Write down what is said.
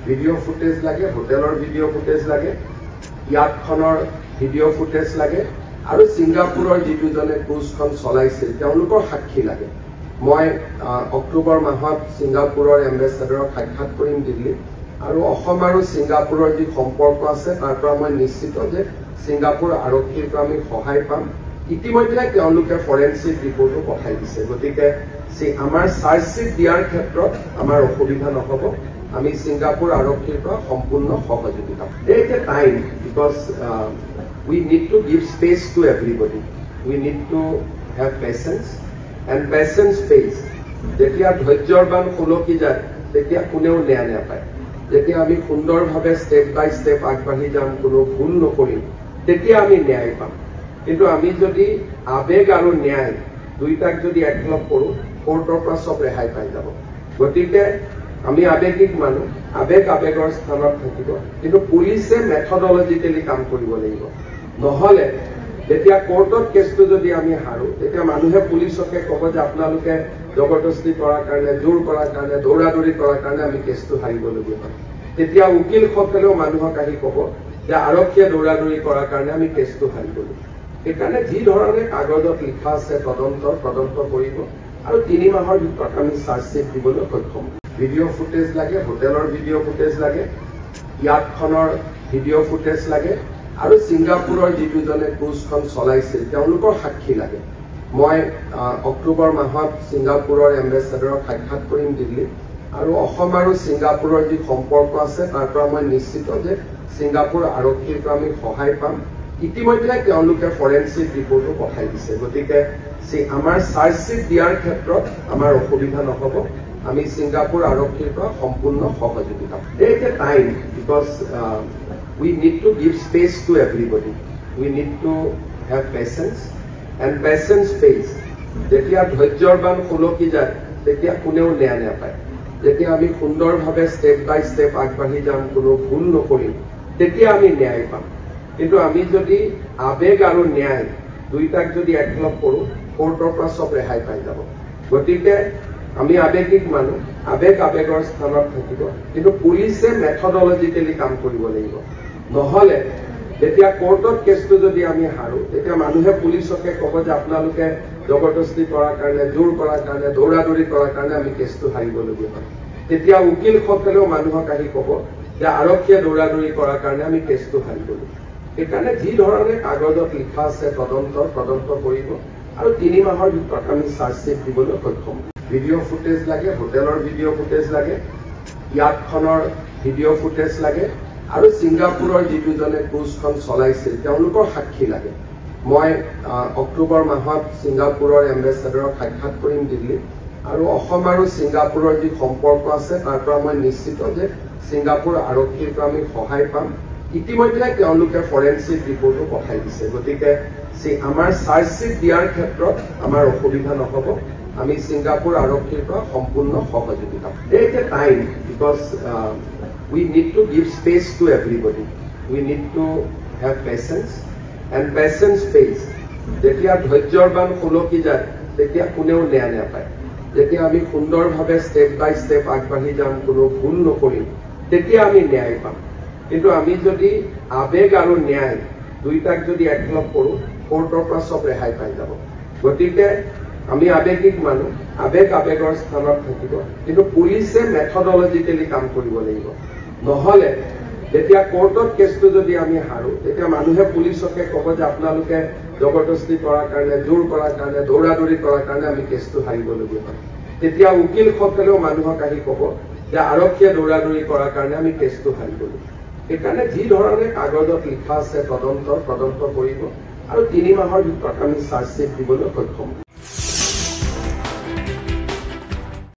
Video' footage লাগে, হোটেলৰ video' footage লাগে, ইয়াতখনৰ ভিডিঅ' ফুটেজ লাগে আৰু ছিংগাপুৰৰ যিজনে ক্ৰুজখন চলাইছিল তেওঁলোকৰ সাক্ষী লাগে। মই অক্টোবৰ মাহত ছিংগাপুৰৰ এম্বেচাডৰক সাক্ষাৎ কৰিম দিল্লীত আৰু অসম আৰু ছিংগাপুৰৰ যি সম্পৰ্ক আছে তাৰ পৰা মই নিশ্চিত যে ছিংগাপুৰ আৰক্ষীৰ পৰা আমি সহায় পাম। ইতিমধ্যে তেওঁলোকে ফৰেনচিক ৰিপৰ্টো পঠাই দিছে, গতিকে আমাৰ চাৰ্জশ্বিট দিয়াৰ ক্ষেত্ৰত আমাৰ অসুবিধা নহ'ব। আমি ছিংগাপুৰ আৰক্ষীৰ পৰা সম্পূৰ্ণ সহযোগিতা। Take a time because we need to give space to everybody. We need to have patience and patience pays. যেতিয়া ধৈৰ্যবান খলকি যায় তেতিয়া কোনেও ন্যায় নাপায়। যেতিয়া আমি সুন্দৰভাৱে ষ্টেপ বাই ষ্টেপ আগবাঢ়ি যাম, কোনো ভুল নকৰিম, তেতিয়া আমি ন্যায় পাম। কিন্তু আমি যদি আবেগ আৰু ন্যায় দুইটাক যদি একলগ কৰোঁ, কোৰ্টৰ পৰা চব ৰেহাই পাই যাব। গতিকে আমি আবেগিক মানুহ, আবেগৰ স্থানত থাকিব, কিন্তু পুলিচে মেথডলজিকেলি কাম কৰিব লাগিব। নহ'লে যেতিয়া কোৰ্টত কেছটো যদি আমি হাৰোঁ, তেতিয়া মানুহে পুলিচকে ক'ব যে আপোনালোকে জবৰদস্তি কৰাৰ কাৰণে, জোৰ কৰাৰ কাৰণে, দৌৰাদৌৰি কৰাৰ কাৰণে আমি কেছটো হাৰিবলগীয়া হয়। তেতিয়া উকিলসকলেও মানুহক আহি ক'ব যে আৰক্ষীয়ে দৌৰাদৌৰি কৰাৰ কাৰণে আমি কেছটো হাৰিবলগীয়া। সেইকাৰণে যি ধৰণে কাগজত লিখা আছে তদন্ত কৰিব আৰু 3 মাহৰ ভিতৰত আমি চাৰ্জশ্বিট দিবলৈ সক্ষম। ভিডিঅ' ফুটেজ লাগে, হোটেলৰ ভিডিঅ' ফুটেজ লাগে, ইয়াতখনৰ ভিডিঅ' ফুটেজ লাগে আৰু ছিংগাপুৰৰ যিজনে ক্ৰুজখন চলাইছিল তেওঁলোকৰ সাক্ষী লাগে। মই অক্টোবৰ মাহত ছিংগাপুৰৰ এম্বেচাডৰক সাক্ষাৎ কৰিম দিল্লীত আৰু অসম আৰু ছিংগাপুৰৰ যি সম্পৰ্ক আছে তাৰ পৰা মই নিশ্চিত যে ছিংগাপুৰ আৰক্ষীৰ পৰা আমি সহায় পাম। ইতিমধ্যে তেওঁলোকে ফৰেনচিক ৰিপৰ্টো পঠাই দিছে, গতিকে আমাৰ চাৰ্জশ্বিট দিয়াৰ ক্ষেত্ৰত আমাৰ অসুবিধা নহ'ব। আমি ছিংগাপুৰ আৰক্ষীৰ পৰা সম্পূৰ্ণ সহযোগিতা। Take a time because we need to give space to everybody. We need to have patience and patience pays. যেতিয়া ধৈৰ্যবান খলকি যায় তেতিয়া কোনেও ন্যায় নাপায়। যেতিয়া আমি সুন্দৰভাৱে ষ্টেপ বাই ষ্টেপ আগবাঢ়ি যাম, কোনো ভুল নকৰিম, তেতিয়া আমি ন্যায় পাম। কিন্তু আমি যদি আবেগ আৰু ন্যায় দুইটাক যদি একলগ কৰোঁ, কোৰ্টৰ পৰা চব ৰেহাই পাই যাব। গতিকে আমি আবেগিক মানুহ, আবেগৰ স্থানত থাকিব, কিন্তু পুলিচে মেথডলজিকেলি কাম কৰিব লাগিব। নহ'লে যেতিয়া কোৰ্টত কেছটো যদি আমি হাৰোঁ, তেতিয়া মানুহে পুলিচকে ক'ব যে আপোনালোকে জবৰদস্তি কৰাৰ কাৰণে, জোৰ কৰাৰ কাৰণে, দৌৰাদৌৰি কৰাৰ কাৰণে আমি কেছটো হাৰিবলগীয়া হয়। তেতিয়া উকিলসকলেও মানুহক আহি ক'ব যে আৰক্ষীয়ে দৌৰাদৌৰি কৰাৰ কাৰণে আমি কেছটো হাৰিবলগীয়া। সেইকাৰণে যি ধৰণে কাগজত লিখা আছে তদন্ত কৰিব আৰু 3 মাহৰ ভিতৰত আমি চাৰ্জশ্বিট দিবলৈ সক্ষম। ভিডিঅ' ফুটেজ লাগে, হোটেলৰ ভিডিঅ' ফুটেজ লাগে, ইয়াতখনৰ ভিডিঅ' ফুটেজ লাগে আৰু ছিংগাপুৰৰ যিজনে ক্ৰুজখন চলাইছিল তেওঁলোকৰ সাক্ষী লাগে। মই অক্টোবৰ মাহত ছিংগাপুৰৰ এম্বেচাডৰক সাক্ষাৎ কৰিম দিল্লীত আৰু অসম আৰু ছিংগাপুৰৰ যি সম্পৰ্ক আছে তাৰ পৰা মই নিশ্চিত যে ছিংগাপুৰ আৰক্ষীৰ পৰা আমি সহায় পাম। ইতিমধ্যে তেওঁলোকে ফৰেনচিক ৰিপৰ্টো পঠাই দিছে, গতিকে আমাৰ চাৰ্জশ্বিট দিয়াৰ ক্ষেত্ৰত আমাৰ অসুবিধা নহ'ব। আমি ছিংগাপুৰ আৰক্ষীৰ পৰা সম্পূৰ্ণ সহযোগিতা। Take a time because we need to give space to everybody. We need to have patience and patience pays. যেতিয়া ধৈৰ্যবান খলকি যায় তেতিয়া কোনেও ন্যায় নাপায়। যেতিয়া আমি সুন্দৰভাৱে ষ্টেপ বাই ষ্টেপ আগবাঢ়ি যাম, কোনো ভুল নকৰিম, তেতিয়া আমি ন্যায় পাম। কিন্তু আমি যদি আবেগ আৰু ন্যায় দুইটাক যদি একলগ কৰোঁ, কোৰ্টৰ পৰা চব ৰেহাই পাই যাব। গতিকে আমি আবেগিক মানুহ, আবেগৰ স্থানত থাকিব, কিন্তু পুলিচে মেথডলজিকেলি কাম কৰিব লাগিব। নহ'লে যেতিয়া কোৰ্টত কেছটো যদি আমি হাৰোঁ, তেতিয়া মানুহে পুলিচকে ক'ব যে আপোনালোকে জবৰদস্তি কৰাৰ কাৰণে, জোৰ কৰাৰ কাৰণে, দৌৰাদৌৰি কৰাৰ কাৰণে আমি কেছটো হাৰিবলগীয়া হয়। তেতিয়া উকিলসকলেও মানুহক আহি ক'ব যে আৰক্ষীয়ে দৌৰাদৌৰি কৰাৰ কাৰণে আমি কেছটো হাৰিবলগীয়া। সেইকাৰণে যি ধৰণে কাগজত লিখা আছে তদন্ত কৰিব আৰু 3 মাহৰ ভিতৰত আমি চাৰ্জশ্বিট দিবলৈ সক্ষম।